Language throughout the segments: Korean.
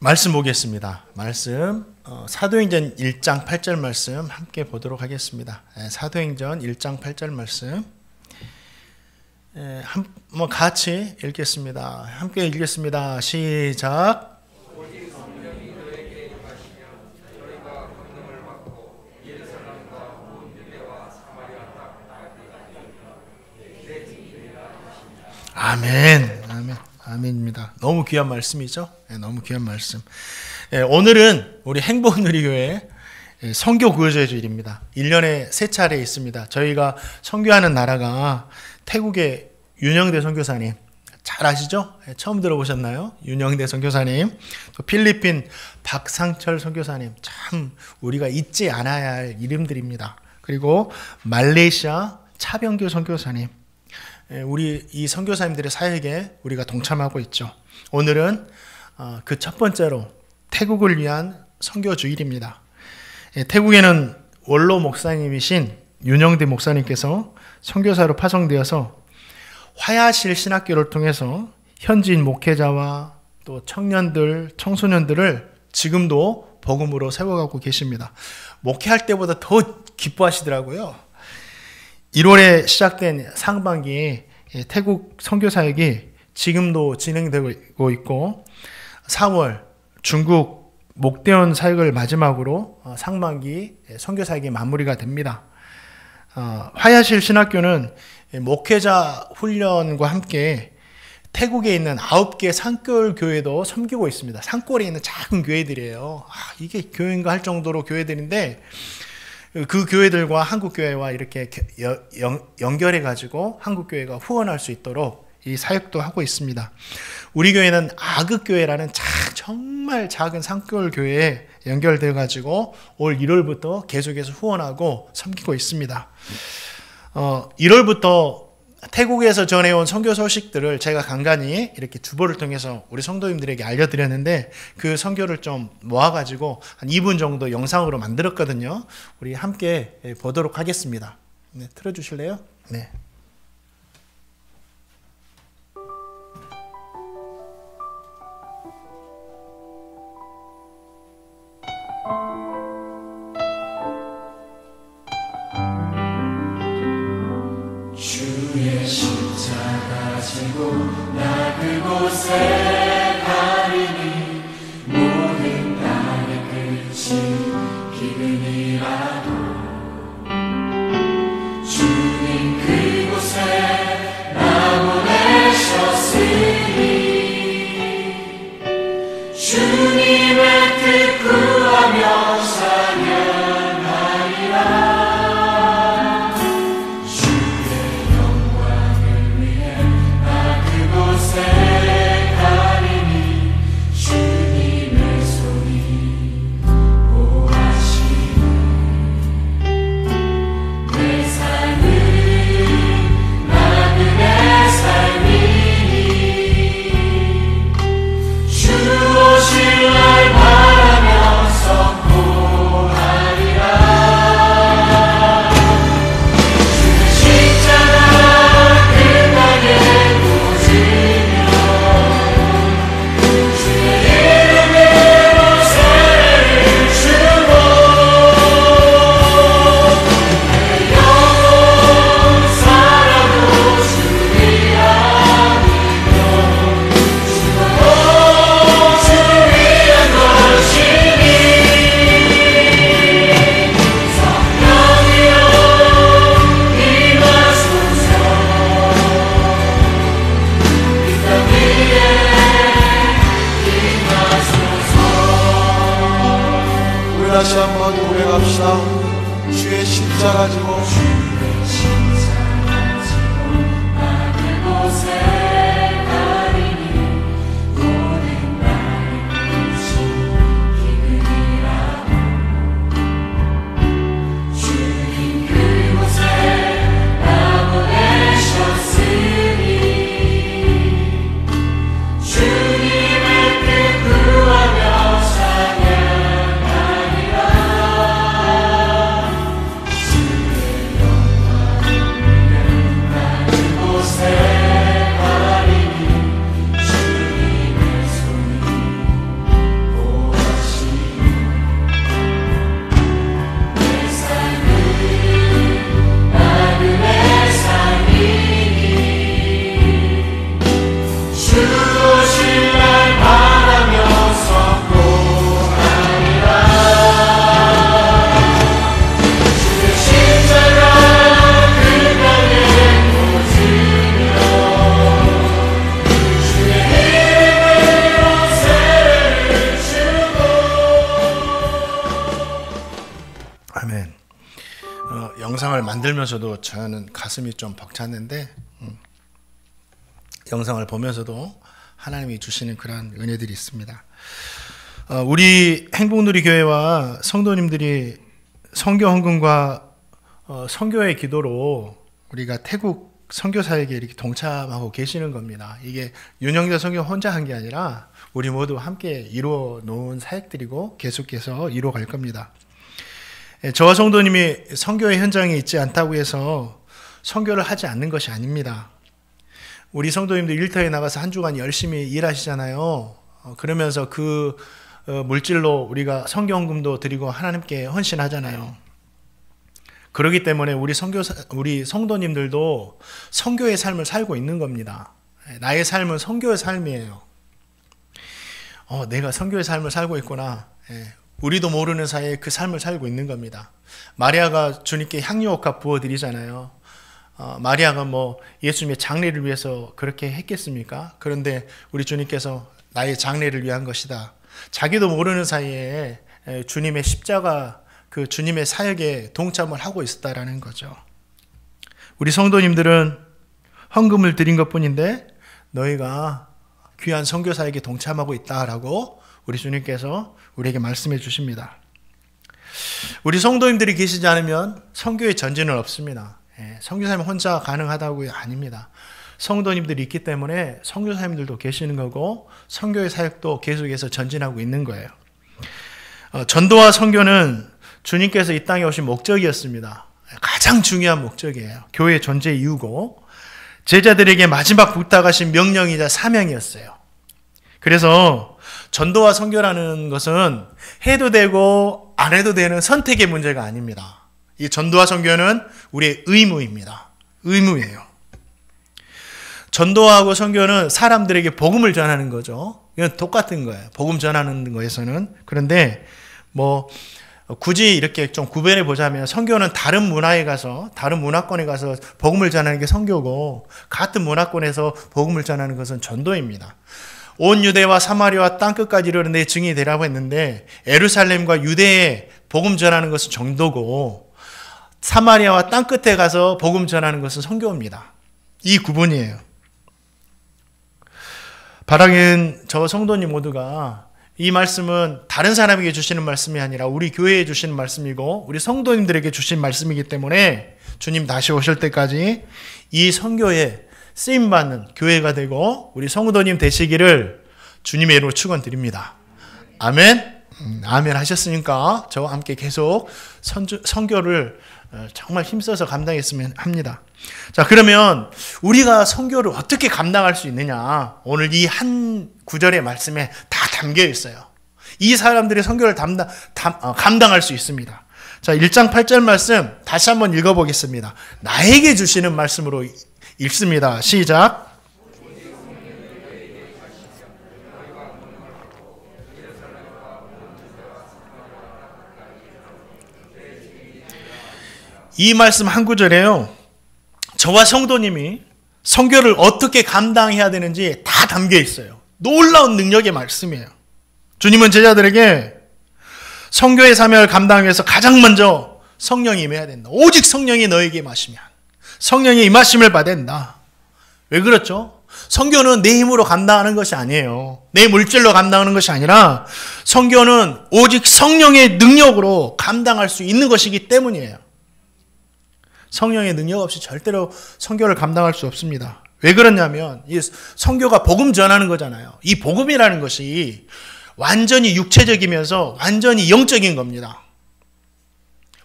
말씀 보겠습니다. 말씀 사도행전 1장 8절 말씀 함께 보도록 하겠습니다. 사도행전 1장 8절 말씀 같이 읽겠습니다. 함께 읽겠습니다. 시작. 아멘. 아멘. 아멘입니다. 너무 귀한 말씀이죠. 너무 귀한 말씀. 오늘은 우리 행복누리교회 선교 구호제 주일입니다. 1년에 3차례 있습니다. 저희가 선교하는 나라가 태국의 윤영대 선교사님 잘 아시죠? 처음 들어보셨나요? 윤영대 선교사님, 또 필리핀 박상철 선교사님, 참 우리가 잊지 않아야 할 이름들입니다. 그리고 말레이시아 차병규 선교사님, 우리 이 선교사님들의 사역에 우리가 동참하고 있죠. 오늘은 그 첫 번째로 태국을 위한 선교 주일입니다. 태국에는 원로 목사님이신 윤영대 목사님께서 선교사로 파송되어서 화야실 신학교를 통해서 현지인 목회자와 또 청년들, 청소년들을 지금도 복음으로 세워가고 계십니다. 목회할 때보다 더 기뻐하시더라고요. 1월에 시작된 상반기에 태국 선교 사역이 지금도 진행되고 있고 4월 중국 목대원 사역을 마지막으로 상반기 선교 사역이 마무리가 됩니다. 화야실 신학교는 목회자 훈련과 함께 태국에 있는 9개 산골 교회도 섬기고 있습니다. 산골에 있는 작은 교회들이에요. 이게 교회인가 할 정도로 교회들인데 그 교회들과 한국교회와 이렇게 연결해가지고 한국교회가 후원할 수 있도록 이 사역도 하고 있습니다. 우리 교회는 아극교회라는 정말 작은 산골 교회에 연결돼가지고 올 1월부터 계속해서 후원하고 섬기고 있습니다. 1월부터 태국에서 전해온 선교 소식들을 제가 간간히 이렇게 주보를 통해서 우리 성도님들에게 알려드렸는데 그 선교를 좀 모아가지고 한 2분 정도 영상으로 만들었거든요. 우리 함께 보도록 하겠습니다. 네, 틀어주실래요? 네. 주의 십자가 지고 나 그곳에 가리니 모든 땅의 끝이 기근이라도 주님 그곳에 나 보내셨으니 주님의 뜻 구하며 찬양하리라. 다시 한번 고백합시다. 주의 십자가 지고 나 그곳에 가리니 모든 땅의 끝이 기근이라도 주님 그곳에 나 보내셨으니 주님의 뜻 구하며 찬양하리라. 주의 만들면서도 저는 가슴이 좀 벅찼는데 영상을 보면서도 하나님이 주시는 그런 은혜들이 있습니다. 우리 행복누리교회와 성도님들이 선교 헌금과 선교의 기도로 우리가 태국 선교사에게 이렇게 동참하고 계시는 겁니다. 이게 윤영자 선교 혼자 한 게 아니라 우리 모두 함께 이루어 놓은 사역들이고 계속해서 이루어 갈 겁니다. 저와 성도님이 선교의 현장에 있지 않다고 해서 선교를 하지 않는 것이 아닙니다. 우리 성도님들 일터에 나가서 한 주간 열심히 일하시잖아요. 그러면서 그 물질로 우리가 선교헌금도 드리고 하나님께 헌신하잖아요. 그렇기 때문에 우리 성도님들도 선교의 삶을 살고 있는 겁니다. 나의 삶은 선교의 삶이에요. 내가 선교의 삶을 살고 있구나. 우리도 모르는 사이에 그 삶을 살고 있는 겁니다. 마리아가 주님께 향유옥합 부어드리잖아요. 마리아가 예수님의 장례를 위해서 그렇게 했겠습니까? 그런데 우리 주님께서 나의 장례를 위한 것이다. 자기도 모르는 사이에 주님의 십자가, 그 주님의 사역에 동참을 하고 있었다라는 거죠. 우리 성도님들은 헌금을 드린 것뿐인데 너희가 귀한 선교사에게 동참하고 있다라고 우리 주님께서 우리에게 말씀해 주십니다. 우리 성도님들이 계시지 않으면 선교의 전진은 없습니다. 선교사님 혼자 가능하다고 아닙니다. 성도님들이 있기 때문에 선교사님들도 계시는 거고 선교의 사역도 계속해서 전진하고 있는 거예요. 전도와 선교는 주님께서 이 땅에 오신 목적이었습니다. 가장 중요한 목적이에요. 교회의 존재 이유고 제자들에게 마지막 부탁하신 명령이자 사명이었어요. 그래서 전도와 선교라는 것은 해도 되고 안 해도 되는 선택의 문제가 아닙니다. 이 전도와 선교는 우리의 의무입니다. 의무예요. 전도하고 선교는 사람들에게 복음을 전하는 거죠. 이건 똑같은 거예요. 복음 전하는 거에서는. 그런데 굳이 이렇게 좀 구별해 보자면 선교는 다른 문화에 가서, 다른 문화권에 가서 복음을 전하는 게 선교고 같은 문화권에서 복음을 전하는 것은 전도입니다. 온 유대와 사마리아와 땅끝까지 이르는 내 증인이 되라고 했는데 예루살렘과 유대에 복음 전하는 것은 전도고 사마리아와 땅끝에 가서 복음 전하는 것은 선교입니다. 이 구분이에요. 바라기는 저 성도님 모두가 이 말씀은 다른 사람에게 주시는 말씀이 아니라 우리 교회에 주시는 말씀이고 우리 성도님들에게 주신 말씀이기 때문에 주님 다시 오실 때까지 이 선교에 쓰임받는 교회가 되고 우리 성도님 되시기를 주님의 이름으로 축원드립니다. 아멘. 아멘 하셨으니까 저와 함께 계속 선교를 정말 힘써서 감당했으면 합니다. 자, 그러면 우리가 선교를 어떻게 감당할 수 있느냐? 오늘 이 한 구절의 말씀에 다 담겨 있어요. 이 사람들의 선교를 감당할 수 있습니다. 자, 1장 8절 말씀 다시 한번 읽어보겠습니다. 나에게 주시는 말씀으로 읽습니다. 시작. 이 말씀 한 구절에요. 저와 성도님이 선교를 어떻게 감당해야 되는지 다 담겨 있어요. 놀라운 능력의 말씀이에요. 주님은 제자들에게 선교의 사명을 감당하기 위해서 가장 먼저 성령이 임해야 된다. 오직 성령이 너에게 임하시면 성령의 임하심을 받아야 된다. 왜 그렇죠? 선교는 내 힘으로 감당하는 것이 아니에요. 내 물질로 감당하는 것이 아니라 선교는 오직 성령의 능력으로 감당할 수 있는 것이기 때문이에요. 성령의 능력 없이 절대로 선교를 감당할 수 없습니다. 왜 그러냐면 이 선교가 복음 전하는 거잖아요. 이 복음이라는 것이 완전히 육체적이면서 완전히 영적인 겁니다.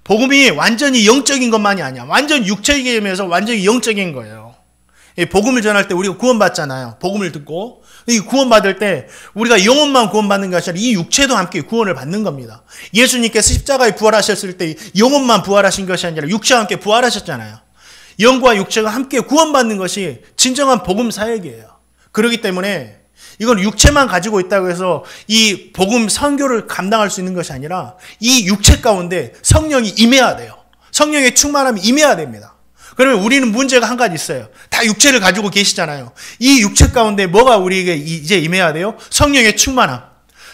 복음이 완전히 영적인 것만이 아니야. 완전 육체적이면서 완전히 영적인 거예요. 복음을 전할 때 우리가 구원받잖아요. 복음을 듣고 이 구원받을 때 우리가 영혼만 구원받는 것이 아니라 이 육체도 함께 구원을 받는 겁니다. 예수님께서 십자가에 부활하셨을 때 영혼만 부활하신 것이 아니라 육체와 함께 부활하셨잖아요. 영과 육체가 함께 구원받는 것이 진정한 복음 사역이에요. 그렇기 때문에 이건 육체만 가지고 있다고 해서 이 복음 선교를 감당할 수 있는 것이 아니라 이 육체 가운데 성령이 임해야 돼요. 성령의 충만함이 임해야 됩니다. 그러면 우리는 문제가 한 가지 있어요. 다 육체를 가지고 계시잖아요. 이 육체 가운데 뭐가 우리에게 이제 임해야 돼요? 성령의 충만함.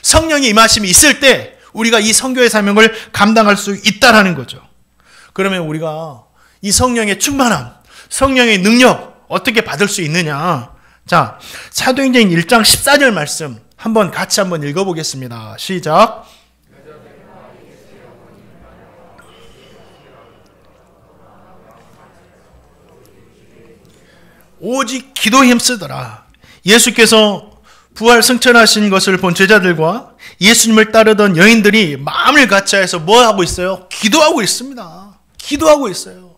성령의 임하심이 있을 때 우리가 이 선교의 사명을 감당할 수 있다라는 거죠. 그러면 우리가 이 성령의 충만함, 성령의 능력 어떻게 받을 수 있느냐? 자, 사도행전 1장 14절 말씀 한번 같이 한번 읽어보겠습니다. 시작. 오직 기도 힘쓰더라. 예수께서 부활 승천하신 것을 본 제자들과 예수님을 따르던 여인들이 마음을 같이해서 뭐 하고 있어요? 기도하고 있습니다. 기도하고 있어요.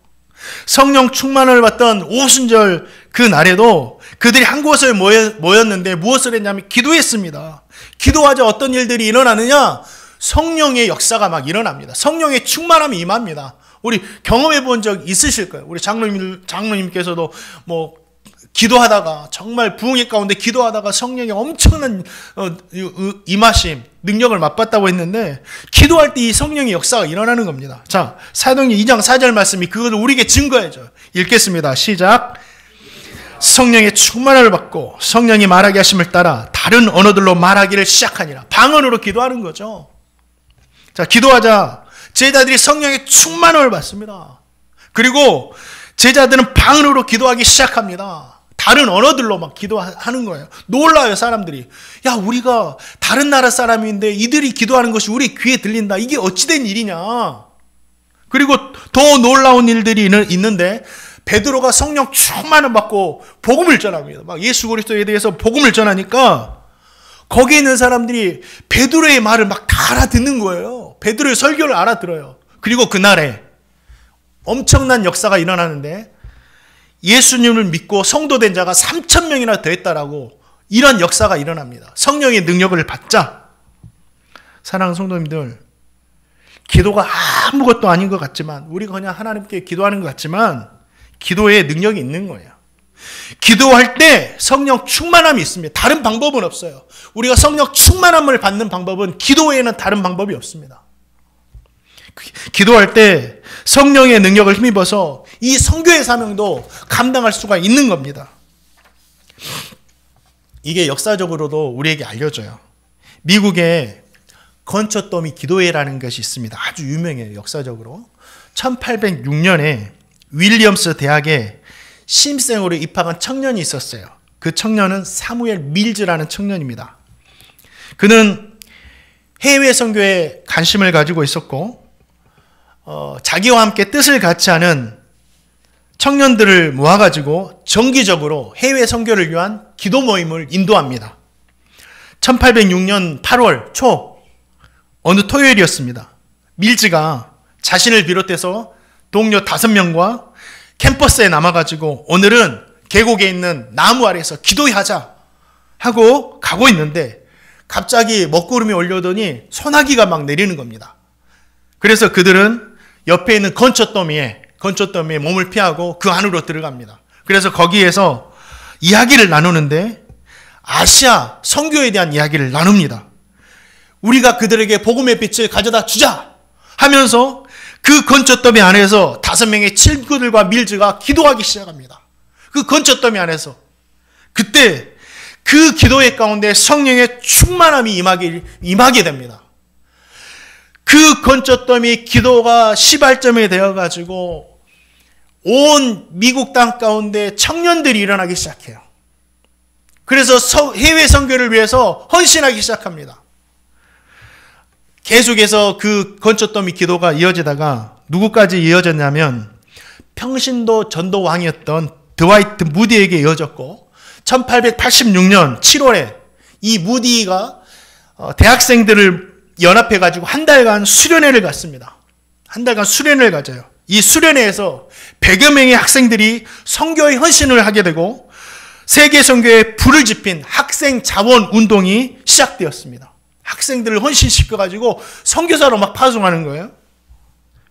성령 충만을 받던 오순절 그 날에도 그들이 한 곳에 모였는데 무엇을 했냐면 기도했습니다. 기도하자 어떤 일들이 일어나느냐? 성령의 역사가 막 일어납니다. 성령의 충만함이 임합니다. 우리 경험해 본 적 있으실 거예요. 우리 장로님께서도 뭐 기도하다가 정말 부흥회 가운데 기도하다가 성령의 엄청난 임하심, 능력을 맛봤다고 했는데 기도할 때 이 성령의 역사가 일어나는 겁니다. 자, 사도행전 2장 4절 말씀이 그것을 우리에게 증거해줘요. 읽겠습니다. 시작. 성령의 충만함을 받고 성령이 말하게 하심을 따라 다른 언어들로 말하기를 시작하니라. 방언으로 기도하는 거죠. 자, 기도하자 제자들이 성령의 충만함을 받습니다. 그리고 제자들은 방언으로 기도하기 시작합니다. 다른 언어들로 막 기도하는 거예요. 놀라요, 사람들이. 야, 우리가 다른 나라 사람인데 이들이 기도하는 것이 우리 귀에 들린다. 이게 어찌된 일이냐. 그리고 더 놀라운 일들이 있는데 베드로가 성령 충만을 받고 복음을 전합니다. 막 예수 그리스도에 대해서 복음을 전하니까 거기에 있는 사람들이 베드로의 말을 막 다 알아듣는 거예요. 베드로의 설교를 알아들어요. 그리고 그날에 엄청난 역사가 일어나는데 예수님을 믿고 성도된 자가 3,000명이나 더했다라고 이런 역사가 일어납니다. 성령의 능력을 받자. 사랑하는 성도님들, 기도가 아무것도 아닌 것 같지만 우리가 그냥 하나님께 기도하는 것 같지만 기도에 능력이 있는 거예요. 기도할 때 성령 충만함이 있습니다. 다른 방법은 없어요. 우리가 성령 충만함을 받는 방법은 기도 외에는 다른 방법이 없습니다. 기도할 때 성령의 능력을 힘입어서 이 선교의 사명도 감당할 수가 있는 겁니다. 이게 역사적으로도 우리에게 알려져요. 미국에 건초더미 기도회라는 것이 있습니다. 아주 유명해요, 역사적으로. 1806년에 윌리엄스 대학에 신입생으로 입학한 청년이 있었어요. 그 청년은 사무엘 밀즈라는 청년입니다. 그는 해외 선교에 관심을 가지고 있었고 자기와 함께 뜻을 같이 하는 청년들을 모아가지고 정기적으로 해외 선교를 위한 기도 모임을 인도합니다. 1806년 8월 초 어느 토요일이었습니다. 밀즈가 자신을 비롯해서 동료 5명과 캠퍼스에 남아가지고 오늘은 계곡에 있는 나무 아래에서 기도하자 하고 가고 있는데 갑자기 먹구름이 올려오더니 소나기가 막 내리는 겁니다. 그래서 그들은 옆에 있는 건초더미에 몸을 피하고 그 안으로 들어갑니다. 그래서 거기에서 이야기를 나누는데 아시아 선교에 대한 이야기를 나눕니다. 우리가 그들에게 복음의 빛을 가져다 주자 하면서 그 건초더미 안에서 5명의 친구들과 밀즈가 기도하기 시작합니다. 그 건초더미 안에서. 그때 그 기도의 가운데 성령의 충만함이 임하게 됩니다. 그 건초더미 기도가 시발점이 되어가지고 온 미국 땅 가운데 청년들이 일어나기 시작해요. 그래서 해외 선교를 위해서 헌신하기 시작합니다. 계속해서 그 건초더미 기도가 이어지다가 누구까지 이어졌냐면 평신도 전도 왕이었던 드와이트 무디에게 이어졌고 1886년 7월에 이 무디가 대학생들을 연합해가지고 한 달간 수련회를 갔습니다. 한 달간 수련회를 가져요. 이 수련회에서 100여 명의 학생들이 선교의 헌신을 하게 되고 세계 선교에 불을 지핀 학생 자원 운동이 시작되었습니다. 학생들을 헌신시켜가지고 선교사로 막 파송하는 거예요.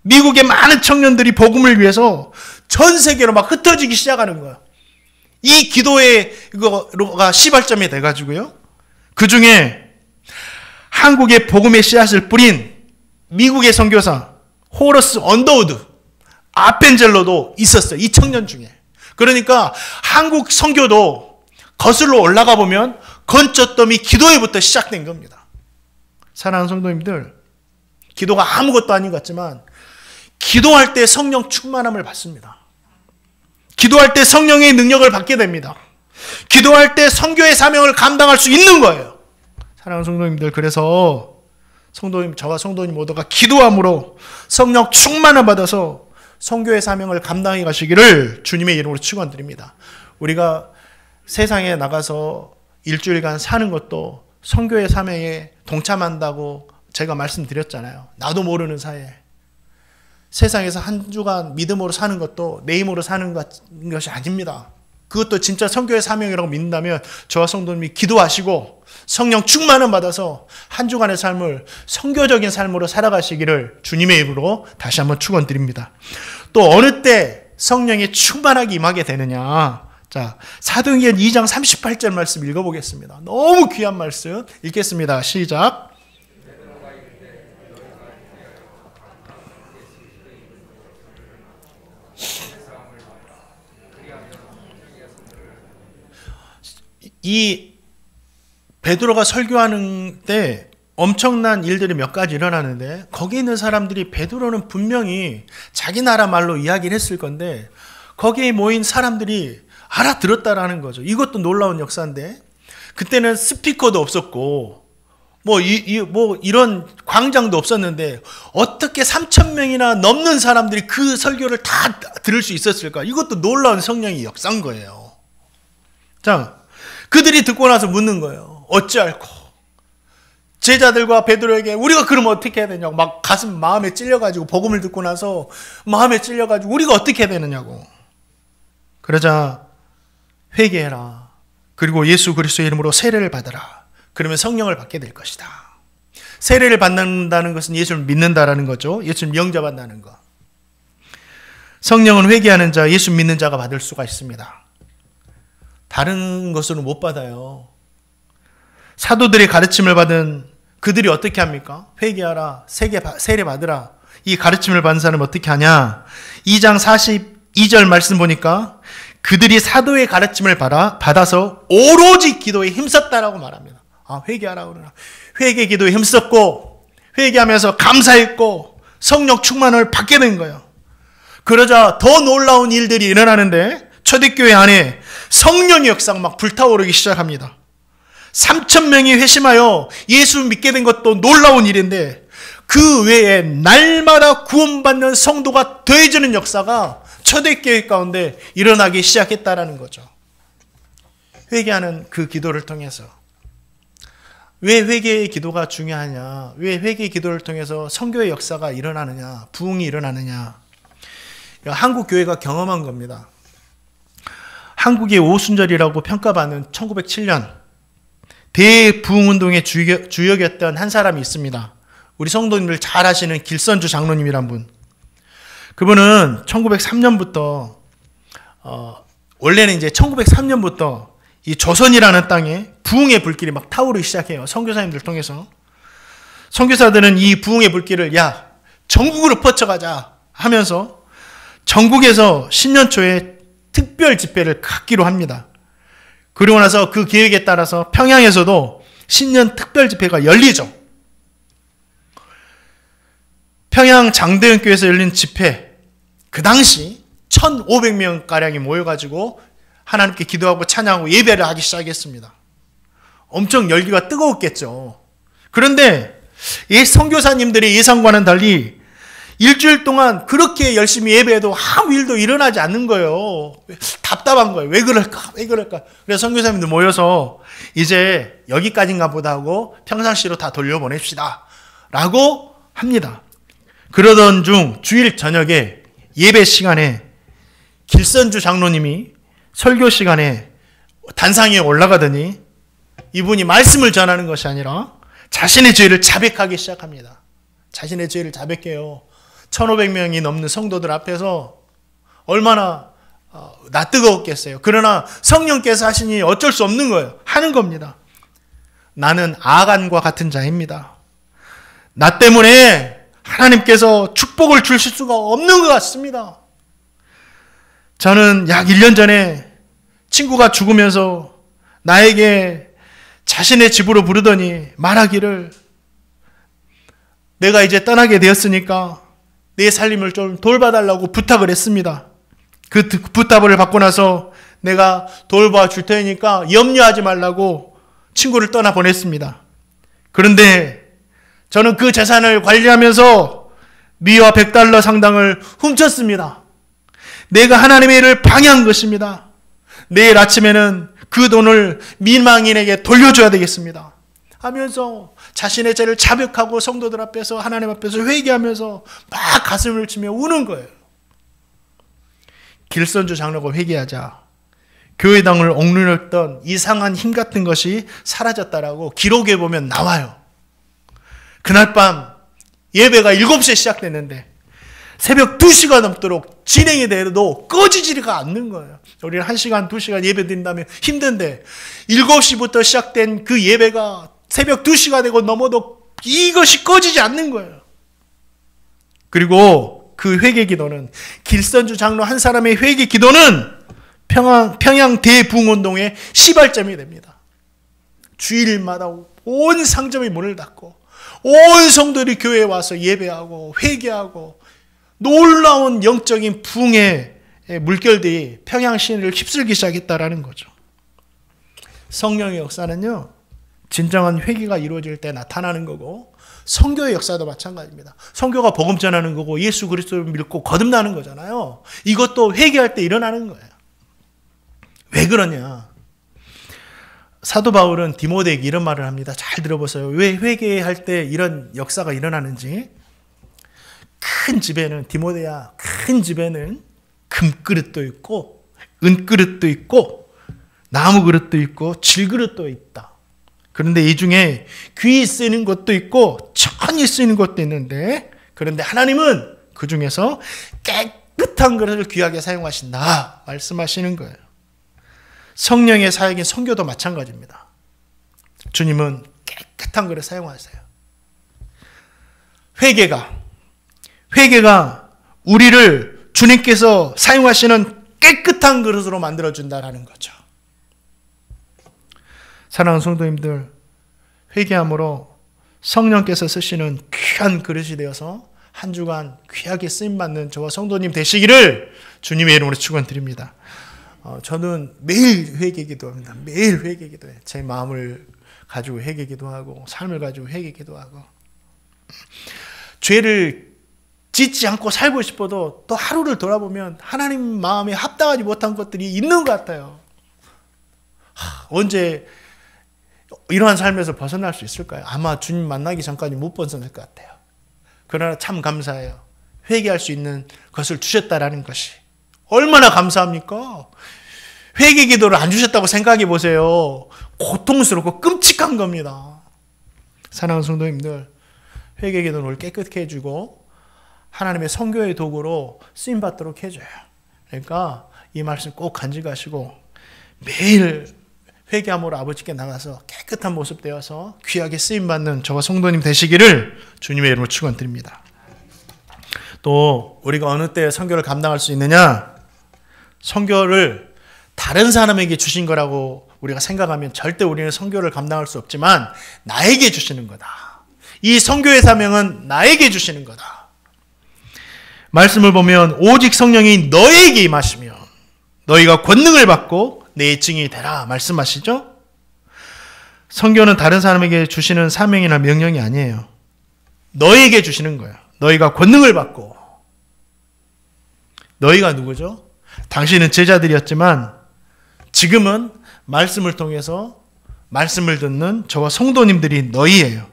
미국의 많은 청년들이 복음을 위해서 전 세계로 막 흩어지기 시작하는 거예요. 이 기도의 이거가 시발점이 돼가지고요. 그 중에 한국의 복음의 씨앗을 뿌린 미국의 선교사 호러스 언더우드, 아펜젤로도 있었어요. 이 청년 중에. 그러니까 한국 선교도 거슬러 올라가 보면 건초더미 기도회부터 시작된 겁니다. 사랑하는 성도님들, 기도가 아무것도 아닌 것 같지만 기도할 때 성령 충만함을 받습니다. 기도할 때 성령의 능력을 받게 됩니다. 기도할 때 선교의 사명을 감당할 수 있는 거예요. 사랑하는 성도님들, 그래서 성도님, 저와 성도님 모두가 기도함으로 성령 충만을 받아서 선교의 사명을 감당해 가시기를 주님의 이름으로 축원드립니다. 우리가 세상에 나가서 일주일간 사는 것도 선교의 사명에 동참한다고 제가 말씀드렸잖아요. 나도 모르는 사이에 세상에서 한 주간 믿음으로 사는 것도 내 힘으로 사는 것이 아닙니다. 그것도 진짜 선교의 사명이라고 믿는다면 저와 성도님이 기도하시고 성령 충만을 받아서 한 주간의 삶을 선교적인 삶으로 살아가시기를 주님의 이름으로 다시 한번 축원드립니다. 또 어느 때 성령이 충만하게 임하게 되느냐? 자, 사도행전 2장 38절 말씀 읽어보겠습니다. 너무 귀한 말씀 읽겠습니다. 시작. 이 베드로가 설교하는 때 엄청난 일들이 몇 가지 일어나는데 거기 있는 사람들이 베드로는 분명히 자기 나라 말로 이야기를 했을 건데 거기에 모인 사람들이 알아들었다라는 거죠. 이것도 놀라운 역사인데 그때는 스피커도 없었고 뭐 이런 광장도 없었는데 어떻게 3,000명이나 넘는 사람들이 그 설교를 다 들을 수 있었을까? 이것도 놀라운 성령의 역사인 거예요. 자, 그들이 듣고 나서 묻는 거예요. 어찌할꼬? 제자들과 베드로에게 우리가 그러면 어떻게 해야 되냐고 막 가슴 마음에 찔려가지고 복음을 듣고 나서 마음에 찔려가지고 우리가 어떻게 해야 되느냐고. 그러자 회개해라. 그리고 예수 그리스도의 이름으로 세례를 받아라. 그러면 성령을 받게 될 것이다. 세례를 받는다는 것은 예수를 믿는다라는 거죠. 예수를 영접한다는 것. 성령은 회개하는 자, 예수 믿는 자가 받을 수가 있습니다. 다른 것으로는 못 받아요. 사도들의 가르침을 받은 그들이 어떻게 합니까? 회개하라, 세례 받으라. 이 가르침을 받은 사람은 어떻게 하냐? 2장 42절 말씀 보니까 그들이 사도의 가르침을 받아서 오로지 기도에 힘썼다라고 말합니다. 아, 회개하라 그러나. 회개 기도에 힘썼고 회개하면서 감사했고 성령 충만을 받게 된 거예요. 그러자 더 놀라운 일들이 일어나는데 초대교회 안에 성령의 역사가 막 불타오르기 시작합니다. 3,000명이 회심하여 예수 믿게 된 것도 놀라운 일인데 그 외에 날마다 구원받는 성도가 더해지는 역사가 초대교회 가운데 일어나기 시작했다라는 거죠. 회개하는 그 기도를 통해서. 왜 회개의 기도가 중요하냐? 왜 회개의 기도를 통해서 선교의 역사가 일어나느냐? 부흥이 일어나느냐? 한국 교회가 경험한 겁니다. 한국의 오순절이라고 평가받는 1907년 대부흥운동의 주역이었던 한 사람이 있습니다. 우리 성도님들 잘 아시는 길선주 장로님이란 분. 그분은 1903년부터 원래는 이제 1903년부터 이 조선이라는 땅에 부흥의 불길이 막 타오르기 시작해요. 선교사님들 통해서. 선교사들은 이 부흥의 불길을 전국으로 뻗쳐가자 하면서 전국에서 신년 초에 특별 집회를 갖기로 합니다. 그리고 나서 그 계획에 따라서 평양에서도 신년 특별 집회가 열리죠. 평양 장대은교회에서 열린 집회, 그 당시 1,500명가량이 모여가지고 하나님께 기도하고 찬양하고 예배를 하기 시작했습니다. 엄청 열기가 뜨거웠겠죠. 그런데 이 선교사님들의 예상과는 달리 일주일 동안 그렇게 열심히 예배해도 아무 일도 일어나지 않는 거예요. 답답한 거예요. 왜 그럴까? 그래서 선교사님들 모여서 이제 여기까지인가 보다 하고 평상시로 다 돌려보냅시다 라고 합니다. 그러던 중 주일 저녁에 예배 시간에 길선주 장로님이 설교 시간에 단상에 올라가더니 이분이 말씀을 전하는 것이 아니라 자신의 죄를 자백하기 시작합니다. 자신의 죄를 자백해요. 1,500명이 넘는 성도들 앞에서 얼마나 낯뜨거웠겠어요. 그러나 성령께서 하시니 어쩔 수 없는 거예요. 하는 겁니다. 나는 아간과 같은 자입니다. 나 때문에 하나님께서 축복을 주실 수가 없는 것 같습니다. 저는 약 1년 전에 친구가 죽으면서 나에게 자신의 집으로 부르더니 말하기를 내가 이제 떠나게 되었으니까 내 살림을 좀 돌봐달라고 부탁을 했습니다. 그 부탁을 받고 나서 내가 돌봐줄 테니까 염려하지 말라고 친구를 떠나 보냈습니다. 그런데 저는 그 재산을 관리하면서 미와 $100 상당을 훔쳤습니다. 내가 하나님의 일을 방해한 것입니다. 내일 아침에는 그 돈을 민망인에게 돌려줘야 되겠습니다 하면서 자신의 죄를 자백하고 성도들 앞에서 하나님 앞에서 회개하면서 막 가슴을 치며 우는 거예요. 길선주 장로가 회개하자 교회당을 억누렸던 이상한 힘 같은 것이 사라졌다라고 기록에 보면 나와요. 그날 밤 예배가 7시에 시작됐는데 새벽 2시가 넘도록 진행이 돼도 꺼지지가 않는 거예요. 우리는 1시간, 2시간 예배 드린다면 힘든데 7시부터 시작된 그 예배가 새벽 2시가 되고 넘어도 이것이 꺼지지 않는 거예요. 그리고 그 회개 기도는 길선주 장로 한 사람의 회개 기도는 평양 대부흥운동의 시발점이 됩니다. 주일마다 온 상점이 문을 닫고 온 성도들이 교회에 와서 예배하고 회개하고 놀라운 영적인 부흥의 물결들이 평양 시내를 휩쓸기 시작했다라는 거죠. 성령의 역사는요, 진정한 회개가 이루어질 때 나타나는 거고 선교의 역사도 마찬가지입니다. 선교가 복음 전하는 거고 예수 그리스도를 믿고 거듭나는 거잖아요. 이것도 회개할 때 일어나는 거예요. 왜 그러냐? 사도 바울은 디모데에게 이런 말을 합니다. 잘 들어보세요. 왜 회개할 때 이런 역사가 일어나는지. 큰 집에는, 디모데야, 큰 집에는 금그릇도 있고 은그릇도 있고 나무 그릇도 있고 질그릇도 있다. 그런데 이 중에 귀히 쓰이는 것도 있고 천히 쓰이는 것도 있는데, 그런데 하나님은 그 중에서 깨끗한 그릇을 귀하게 사용하신다 말씀하시는 거예요. 성령의 사역인 선교도 마찬가지입니다. 주님은 깨끗한 그릇 사용하세요. 회개가 우리를 주님께서 사용하시는 깨끗한 그릇으로 만들어준다라는 거죠. 사랑하는 성도님들, 회개함으로 성령께서 쓰시는 귀한 그릇이 되어서 한 주간 귀하게 쓰임받는 저와 성도님 되시기를 주님의 이름으로 축원드립니다. 저는 매일 회개기도합니다. 매일 회개기도해. 제 마음을 가지고 회개기도하고 삶을 가지고 회개기도하고 죄를 짓지 않고 살고 싶어도 또 하루를 돌아보면 하나님 마음에 합당하지 못한 것들이 있는 것 같아요. 언제 이러한 삶에서 벗어날 수 있을까요? 아마 주님 만나기 전까지 못 벗어날 것 같아요. 그러나 참 감사해요. 회개할 수 있는 것을 주셨다라는 것이 얼마나 감사합니까? 회개 기도를 안 주셨다고 생각해 보세요. 고통스럽고 끔찍한 겁니다. 사랑하는 성도님들, 회개 기도를 깨끗게 해주고 하나님의 선교의 도구로 쓰임받도록 해줘요. 그러니까 이 말씀 꼭 간직하시고 매일 회개함으로 아버지께 나가서 깨끗한 모습 되어서 귀하게 쓰임받는 저와 성도님 되시기를 주님의 이름으로 축원드립니다. 또 우리가 어느 때 선교를 감당할 수 있느냐? 선교를 다른 사람에게 주신 거라고 우리가 생각하면 절대 우리는 선교를 감당할 수 없지만 나에게 주시는 거다. 이 선교의 사명은 나에게 주시는 거다. 말씀을 보면 오직 성령이 너에게 임하시면 너희가 권능을 받고 내 증인이 되라 말씀하시죠. 선교는 다른 사람에게 주시는 사명이나 명령이 아니에요. 너에게 주시는 거예요. 너희가 권능을 받고. 너희가 누구죠? 당신은 제자들이었지만 지금은 말씀을 통해서 말씀을 듣는 저와 성도님들이 너희예요.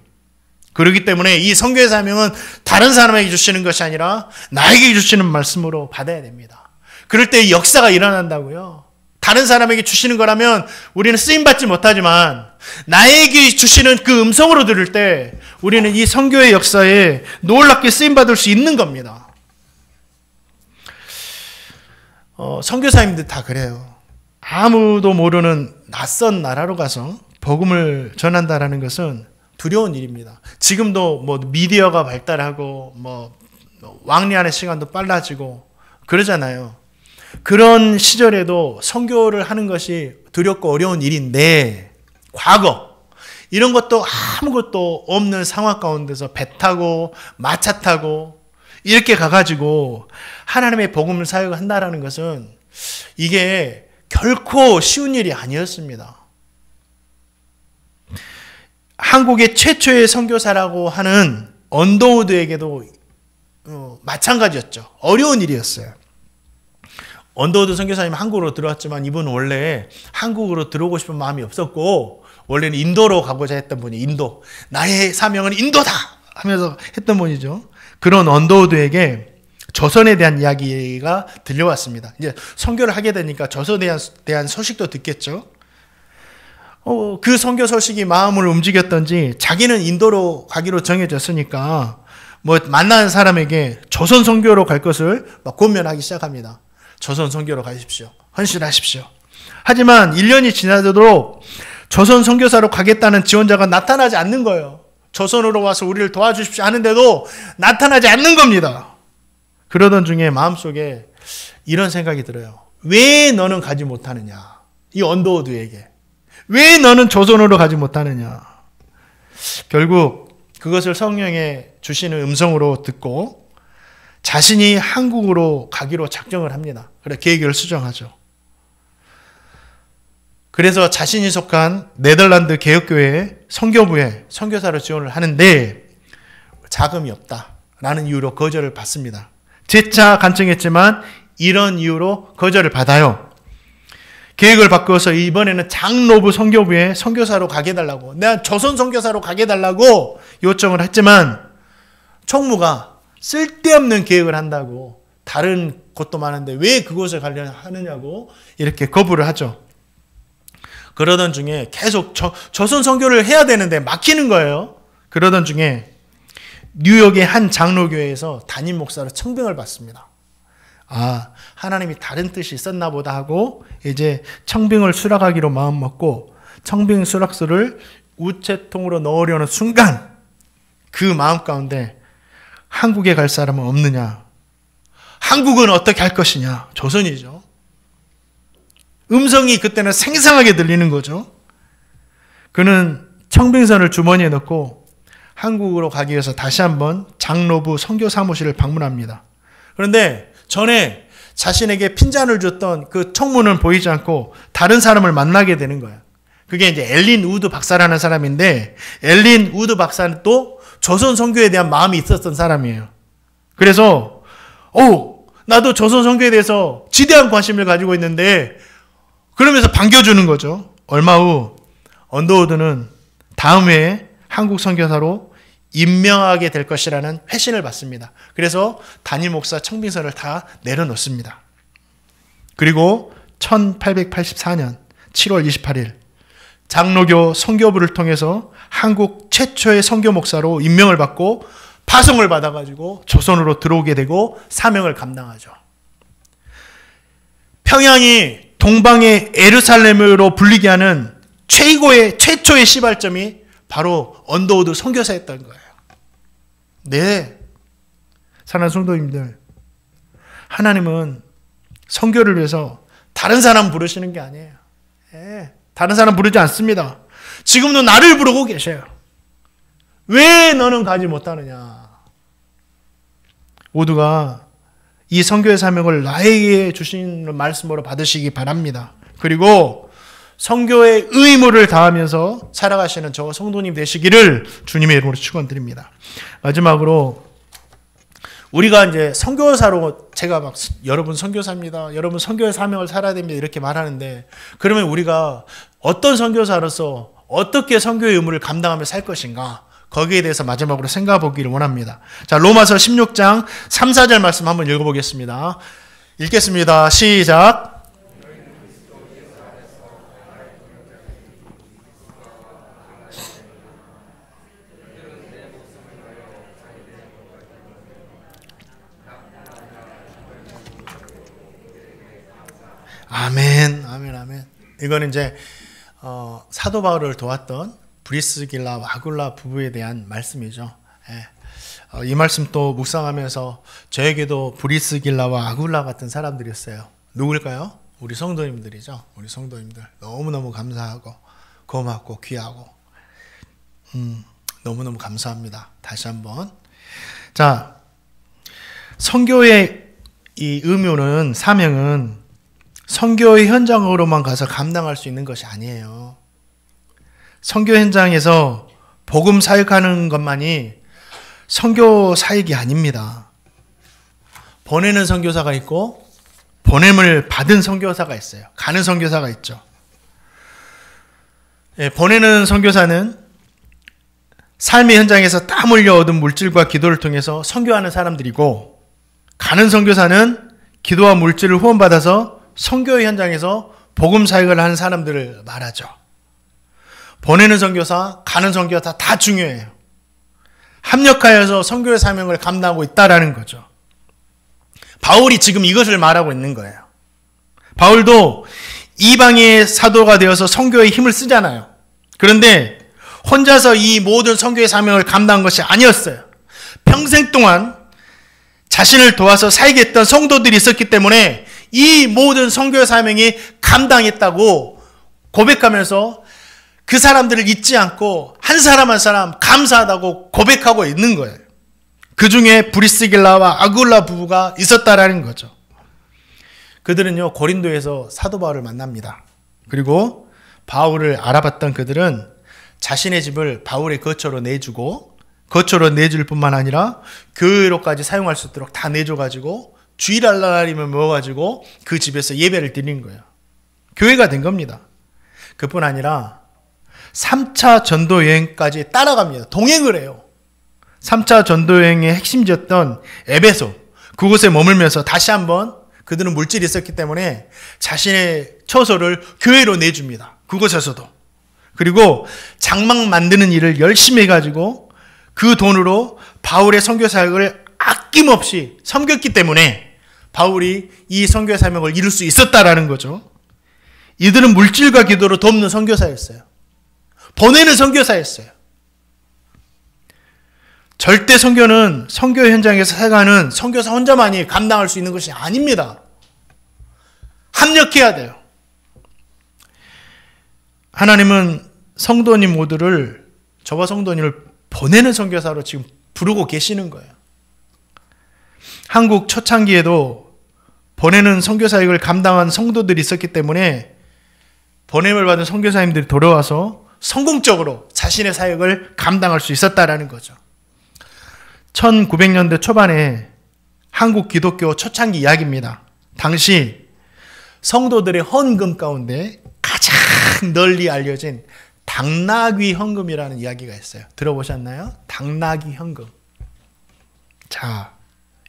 그렇기 때문에 이 선교의 사명은 다른 사람에게 주시는 것이 아니라 나에게 주시는 말씀으로 받아야 됩니다. 그럴 때 역사가 일어난다고요. 다른 사람에게 주시는 거라면 우리는 쓰임받지 못하지만 나에게 주시는 그 음성으로 들을 때 우리는 이 선교의 역사에 놀랍게 쓰임받을 수 있는 겁니다. 선교사님들 다 그래요. 아무도 모르는 낯선 나라로 가서 복음을 전한다라는 것은 두려운 일입니다. 지금도 뭐 미디어가 발달하고 뭐 왕래하는 시간도 빨라지고 그러잖아요. 그런 시절에도 선교를 하는 것이 두렵고 어려운 일인데 과거 이런 것도 아무것도 없는 상황 가운데서 배 타고 마차 타고 이렇게 가가지고 하나님의 복음을 사역한다라는 것은 이게 결코 쉬운 일이 아니었습니다. 한국의 최초의 선교사라고 하는 언더우드에게도 마찬가지였죠. 어려운 일이었어요. 언더우드 선교사님 한국으로 들어왔지만 이분은 원래 한국으로 들어오고 싶은 마음이 없었고 원래는 인도로 가고자 했던 분이 인도. 나의 사명은 인도다 하면서 했던 분이죠. 그런 언더우드에게 조선에 대한 이야기가 들려왔습니다. 이제 선교를 하게 되니까 조선에 대한 소식도 듣겠죠. 그 선교 소식이 마음을 움직였던지 자기는 인도로 가기로 정해졌으니까 뭐 만나는 사람에게 조선 선교로 갈 것을 막 권면하기 시작합니다. 조선 선교로 가십시오. 헌신하십시오. 하지만 1년이 지나도록 조선 선교사로 가겠다는 지원자가 나타나지 않는 거예요. 조선으로 와서 우리를 도와주십시오 하는데도 나타나지 않는 겁니다. 그러던 중에 마음속에 이런 생각이 들어요. 왜 너는 가지 못하느냐? 이 언더우드에게. 왜 너는 조선으로 가지 못하느냐? 결국 그것을 성령에 주시는 음성으로 듣고 자신이 한국으로 가기로 작정을 합니다. 그래 계획을 수정하죠. 그래서 자신이 속한 네덜란드 개혁교회 선교부에 선교사로 지원을 하는데 자금이 없다라는 이유로 거절을 받습니다. 재차 간청했지만 이런 이유로 거절을 받아요. 계획을 바꿔서 이번에는 장로부 선교부에 선교사로 가게 해달라고, 내가 조선 선교사로 가게 해달라고 요청을 했지만 총무가 쓸데없는 계획을 한다고, 다른 곳도 많은데 왜 그곳을 가려 하느냐고 이렇게 거부를 하죠. 그러던 중에 계속 조선 선교를 해야 되는데 막히는 거예요. 그러던 중에 뉴욕의 한 장로교회에서 담임 목사로 청빙을 받습니다. 아, 하나님이 다른 뜻이 있었나 보다 하고 이제 청빙을 수락하기로 마음먹고 청빙 수락서를 우체통으로 넣으려는 순간 그 마음 가운데 한국에 갈 사람은 없느냐? 한국은 어떻게 할 것이냐? 조선이죠. 음성이 그때는 생생하게 들리는 거죠. 그는 청빙서를 주머니에 넣고 한국으로 가기 위해서 다시 한번 장로부 선교 사무실을 방문합니다. 그런데 전에 자신에게 핀잔을 줬던 그 청문은 보이지 않고 다른 사람을 만나게 되는 거예요. 그게 이제 엘린 우드 박사라는 사람인데, 엘린 우드 박사는 또 조선 선교에 대한 마음이 있었던 사람이에요. 그래서 나도 조선 선교에 대해서 지대한 관심을 가지고 있는데, 그러면서 반겨주는 거죠. 얼마 후 언더우드는 다음 해에 한국 선교사로 임명하게 될 것이라는 회신을 받습니다. 그래서 담임 목사 청빙서를 다 내려놓습니다. 그리고 1884년 7월 28일 장로교 선교부를 통해서 한국 최초의 선교 목사로 임명을 받고 파송을 받아가지고 조선으로 들어오게 되고 사명을 감당하죠. 평양이 동방의 예루살렘으로 불리게 하는 최초의 시발점이 바로 언더우드 선교사였던 거예요. 네, 사랑하는 성도님들, 하나님은 선교를 위해서 다른 사람 부르시는 게 아니에요. 네, 다른 사람 부르지 않습니다. 지금도 나를 부르고 계셔요. 왜 너는 가지 못하느냐? 모두가 이 선교의 사명을 나에게 주시는 말씀으로 받으시기 바랍니다. 그리고 선교의 의무를 다하면서 살아가시는 저 성도님 되시기를 주님의 이름으로 축원드립니다. 마지막으로 우리가 이제 선교사로, 제가 막 여러분 선교사입니다, 여러분 선교의 사명을 살아야 됩니다 이렇게 말하는데, 그러면 우리가 어떤 선교사로서 어떻게 선교의 의무를 감당하며 살 것인가, 거기에 대해서 마지막으로 생각해 보기를 원합니다. 자, 로마서 16장 3, 4절 말씀 한번 읽어보겠습니다. 읽겠습니다. 시작. 아멘, 아멘, 아멘. 이거는 이제 사도 바울을 도왔던 브리스길라와 아굴라 부부에 대한 말씀이죠. 이 말씀 또 묵상하면서 저에게도 브리스길라와 아굴라 같은 사람들이었어요. 누굴까요? 우리 성도님들이죠. 우리 성도님들 너무너무 감사하고 고맙고 귀하고 너무너무 감사합니다. 다시 한번. 자, 선교의 이 의무는, 사명은 선교의 현장으로만 가서 감당할 수 있는 것이 아니에요. 선교 현장에서 복음 사역하는 것만이 선교 사역이 아닙니다. 보내는 선교사가 있고 보냄을 받은 선교사가 있어요. 가는 선교사가 있죠. 보내는 선교사는 삶의 현장에서 땀 흘려 얻은 물질과 기도를 통해서 선교하는 사람들이고, 가는 선교사는 기도와 물질을 후원받아서 선교의 현장에서 복음 사역을 하는 사람들을 말하죠. 보내는 선교사, 가는 선교사 다 중요해요. 합력하여서 선교의 사명을 감당하고 있다라는 거죠. 바울이 지금 이것을 말하고 있는 거예요. 바울도 이방의 사도가 되어서 선교에 힘을 쓰잖아요. 그런데 혼자서 이 모든 선교의 사명을 감당한 것이 아니었어요. 평생 동안 자신을 도와서 사역했던 성도들이 있었기 때문에 이 모든 선교의 사명이 감당했다고 고백하면서 그 사람들을 잊지 않고 한 사람 한 사람 감사하다고 고백하고 있는 거예요. 그 중에 브리스길라와 아굴라 부부가 있었다라는 거죠. 그들은요, 고린도에서 사도 바울을 만납니다. 그리고 바울을 알아봤던 그들은 자신의 집을 바울의 거처로 내주고, 거처로 내줄 뿐만 아니라 교회로까지 사용할 수 있도록 다 내줘가지고 주일날 날이면 모아가지고 그 집에서 예배를 드리는 거예요. 교회가 된 겁니다. 그뿐 아니라 3차 전도 여행까지 따라갑니다. 동행을 해요. 3차 전도 여행의 핵심지였던 에베소, 그곳에 머물면서 다시 한번 그들은 물질이 있었기 때문에 자신의 처소를 교회로 내줍니다. 그곳에서도. 그리고 장막 만드는 일을 열심히 해가지고 그 돈으로 바울의 선교 사역을 아낌없이 섬겼기 때문에 바울이 이 선교 사명을 이룰 수 있었다라는 거죠. 이들은 물질과 기도로 돕는 선교사였어요. 보내는 선교사였어요. 절대 선교는 선교 현장에서 사역하는 선교사 혼자만이 감당할 수 있는 것이 아닙니다. 합력해야 돼요. 하나님은 성도님 모두를, 저와 성도님을 보내는 선교사로 지금 부르고 계시는 거예요. 한국 초창기에도 보내는 선교 사역을 감당한 성도들이 있었기 때문에 보냄을 받은 선교사님들이 돌아와서 성공적으로 자신의 사역을 감당할 수 있었다라는 거죠. 1900년대 초반에 한국 기독교 초창기 이야기입니다. 당시 성도들의 헌금 가운데 가장 널리 알려진 당나귀 헌금이라는 이야기가 있어요. 들어보셨나요? 당나귀 헌금. 자,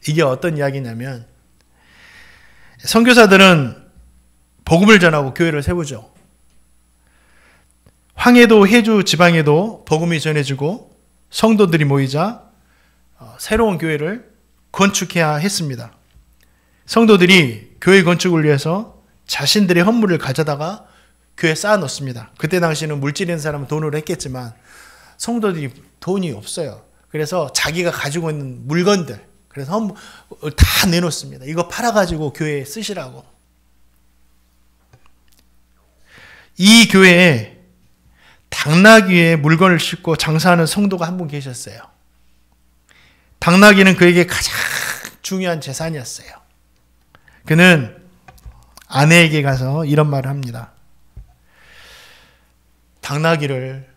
이게 어떤 이야기냐면, 선교사들은 복음을 전하고 교회를 세우죠. 황해도 해주 지방에도 복음이 전해지고 성도들이 모이자 새로운 교회를 건축해야 했습니다. 성도들이 교회 건축을 위해서 자신들의 헌물을 가져다가 교회에 쌓아놓습니다. 그때 당시에는 물질 있는 사람은 돈으로 했겠지만 성도들이 돈이 없어요. 그래서 자기가 가지고 있는 물건들, 그래서 다 내놓습니다. 이거 팔아가지고 교회에 쓰시라고. 이 교회에 당나귀에 물건을 싣고 장사하는 성도가 한 분 계셨어요. 당나귀는 그에게 가장 중요한 재산이었어요. 그는 아내에게 가서 이런 말을 합니다. 당나귀를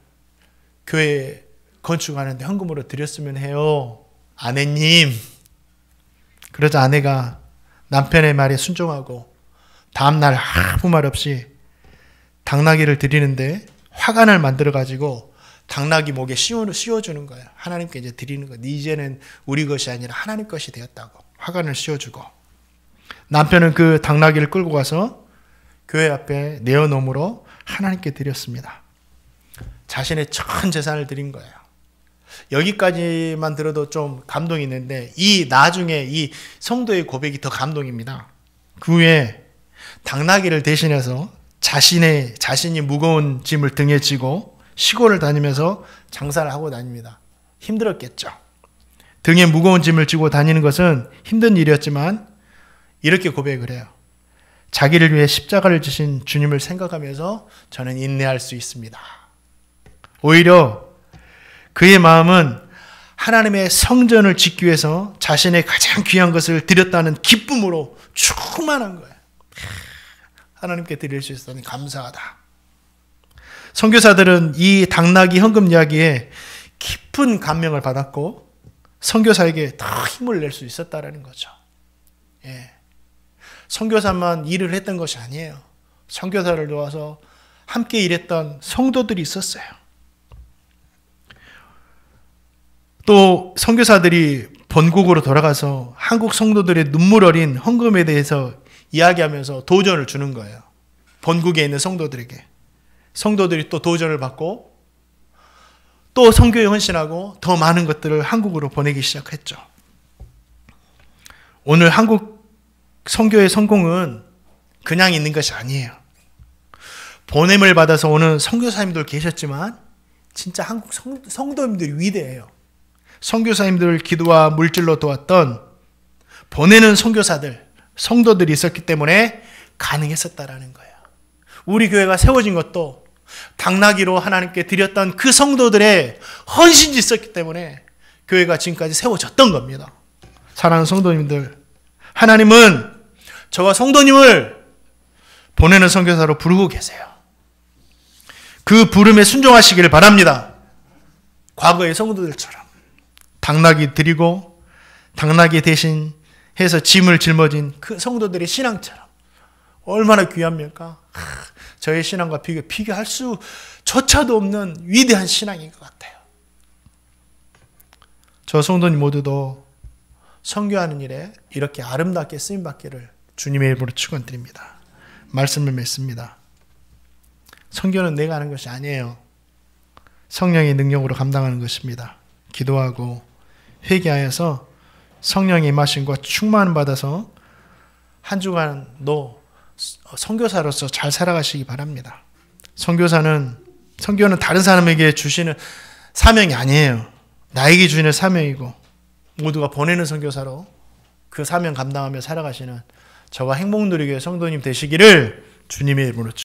교회 건축하는데 헌금으로 드렸으면 해요, 아내님. 그러자 아내가 남편의 말에 순종하고 다음날 아무 말 없이 당나귀를 드리는데 화관을 만들어가지고 당나귀 목에 씌워주는 거예요. 하나님께 이제 드리는 거예요. 이제는 우리 것이 아니라 하나님 것이 되었다고 화관을 씌워주고, 남편은 그 당나귀를 끌고 가서 교회 앞에 내어놓음으로 하나님께 드렸습니다. 자신의 전 재산을 드린 거예요. 여기까지만 들어도 좀 감동이 있는데 이 나중에 이 성도의 고백이 더 감동입니다. 그 후에 당나귀를 대신해서 자신이 무거운 짐을 등에 지고 시골을 다니면서 장사를 하고 다닙니다. 힘들었겠죠. 등에 무거운 짐을 지고 다니는 것은 힘든 일이었지만 이렇게 고백을 해요. 자기를 위해 십자가를 지신 주님을 생각하면서 저는 인내할 수 있습니다. 오히려 그의 마음은 하나님의 성전을 짓기 위해서 자신의 가장 귀한 것을 드렸다는 기쁨으로 충만한 거예요. 하나님께 드릴 수 있다니 감사하다. 선교사들은 이 당나귀 헌금 이야기에 깊은 감명을 받았고 선교사에게 더 힘을 낼 수 있었다라는 거죠. 예. 선교사만 일을 했던 것이 아니에요. 선교사를 도와서 함께 일했던 성도들이 있었어요. 또 선교사들이 본국으로 돌아가서 한국 성도들의 눈물 어린 헌금에 대해서 이야기하면서 도전을 주는 거예요. 본국에 있는 성도들에게. 성도들이 또 도전을 받고 또 선교에 헌신하고 더 많은 것들을 한국으로 보내기 시작했죠. 오늘 한국 선교의 성공은 그냥 있는 것이 아니에요. 보냄을 받아서 오는 선교사님들 계셨지만 진짜 한국 성도님들이 위대해요. 선교사님들 기도와 물질로 도왔던 보내는 선교사들, 성도들이 있었기 때문에 가능했었다라는 거예요. 우리 교회가 세워진 것도 당나귀로 하나님께 드렸던 그 성도들의 헌신이 있었기 때문에 교회가 지금까지 세워졌던 겁니다. 사랑하는 성도님들, 하나님은 저와 성도님을 보내는 선교사로 부르고 계세요. 그 부름에 순종하시기를 바랍니다. 과거의 성도들처럼 당나귀 드리고 당나귀 대신 해서 짐을 짊어진 그 성도들의 신앙처럼 얼마나 귀합니까? 저의 신앙과 비교할 수조차도 없는 위대한 신앙인 것 같아요. 저 성도님 모두도 선교하는 일에 이렇게 아름답게 쓰임받기를 주님의 이름으로 축원드립니다. 말씀을 맺습니다. 선교는 내가 하는 것이 아니에요. 성령의 능력으로 감당하는 것입니다. 기도하고 회개하여서 성령의 임하심과 충만을 받아서 한 주간도 선교사로서 잘 살아가시기 바랍니다. 선교는 다른 사람에게 주시는 사명이 아니에요. 나에게 주시는 사명이고 모두가 보내는 선교사로 그 사명 감당하며 살아가시는 저와 행복누리교회 성도님 되시기를 주님의 이름으로